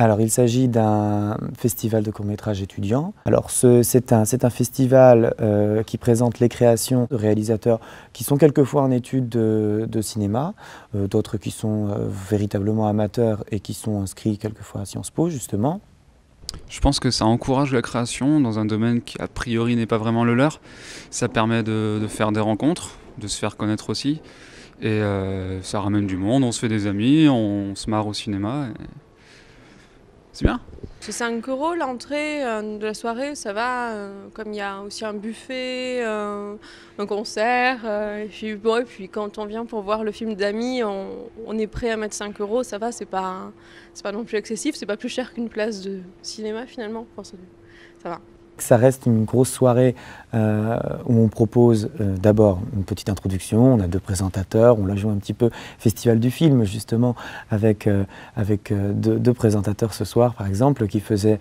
Alors, il s'agit d'un festival de court-métrage étudiant. Alors, c'est un festival qui présente les créations de réalisateurs qui sont quelquefois en études de cinéma, d'autres qui sont véritablement amateurs et qui sont inscrits quelquefois à Sciences Po, justement. Je pense que ça encourage la création dans un domaine qui a priori n'est pas vraiment le leur. Ça permet de faire des rencontres, de se faire connaître aussi. Et ça ramène du monde, on se fait des amis, on se marre au cinéma. C'est bien. C'est 5 € l'entrée de la soirée, ça va. Comme il y a aussi un buffet, un concert. Et puis quand on vient pour voir le film d'amis, on est prêt à mettre 5 €, ça va, c'est pas non plus excessif, c'est pas plus cher qu'une place de cinéma finalement. Enfin, ça va. Ça reste une grosse soirée où on propose d'abord une petite introduction, on a 2 présentateurs, on la joue un petit peu festival du film justement avec deux présentateurs ce soir par exemple qui faisaient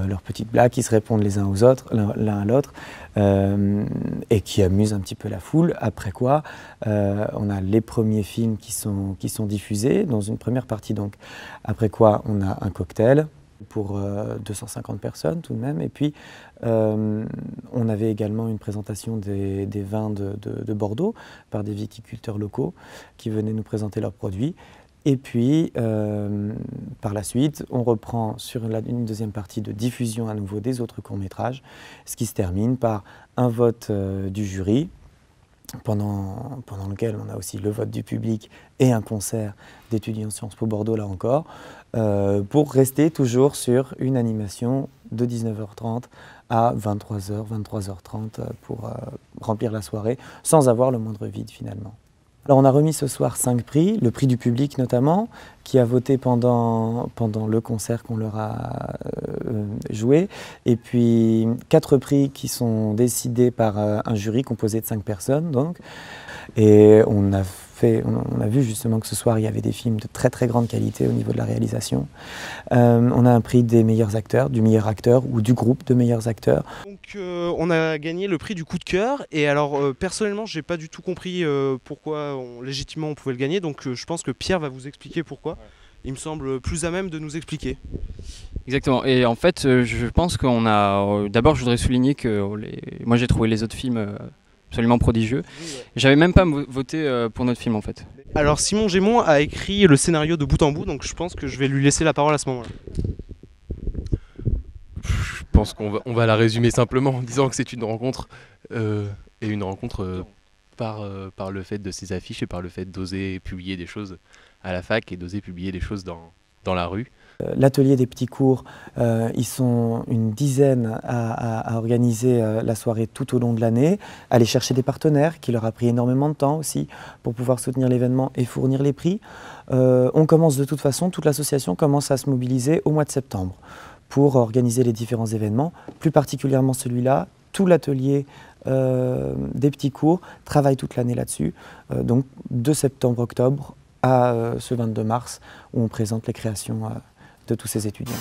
leurs petites blagues, qui se répondent les uns aux autres, l'un à l'autre et qui amusent un petit peu la foule. Après quoi, on a les premiers films qui sont diffusés dans une première partie donc. Après quoi, on a un cocktail pour 250 personnes tout de même. Et puis, on avait également une présentation des vins de Bordeaux par des viticulteurs locaux qui venaient nous présenter leurs produits. Et puis, par la suite, on reprend sur une deuxième partie de diffusion à nouveau des autres courts-métrages, ce qui se termine par un vote du jury, pendant lequel on a aussi le vote du public et un concert d'étudiants Sciences Po Bordeaux, là encore, pour rester toujours sur une animation de 19h30 à 23h, 23h30 pour remplir la soirée sans avoir le moindre vide finalement. Alors on a remis ce soir 5 prix, le prix du public notamment, qui a voté pendant le concert qu'on leur a joué, et puis 4 prix qui sont décidés par un jury composé de 5 personnes donc. Et on a vu justement que ce soir il y avait des films de très très grande qualité au niveau de la réalisation. On a un prix des meilleurs acteurs, du meilleur acteur ou du groupe de meilleurs acteurs. Donc on a gagné le prix du coup de cœur et alors personnellement j'ai pas du tout compris pourquoi légitimement on pouvait le gagner, donc je pense que Pierre va vous expliquer pourquoi. Ouais. Il me semble plus à même de nous expliquer. Exactement, et en fait je pense qu'on a... D'abord je voudrais souligner que moi j'ai trouvé les autres films absolument prodigieux. Oui, ouais. J'avais même pas voté pour notre film en fait. Alors Simon Gémon a écrit le scénario de bout en bout, donc je pense que je vais lui laisser la parole à ce moment-là. Je pense qu'on va la résumer simplement en disant que c'est une rencontre et une rencontre par le fait de ces affiches et par le fait d'oser publier des choses à la fac et d'oser publier des choses dans la rue. L'atelier des petits cours, ils sont une dizaine à organiser la soirée tout au long de l'année, aller chercher des partenaires qui leur a pris énormément de temps aussi pour pouvoir soutenir l'événement et fournir les prix. On commence de toute façon, toute l'association commence à se mobiliser au mois de septembre pour organiser les différents événements, plus particulièrement celui-là. Tout l'atelier des petits cours travaille toute l'année là-dessus, donc de septembre-octobre à ce 22 mars où on présente les créations de tous ces étudiants.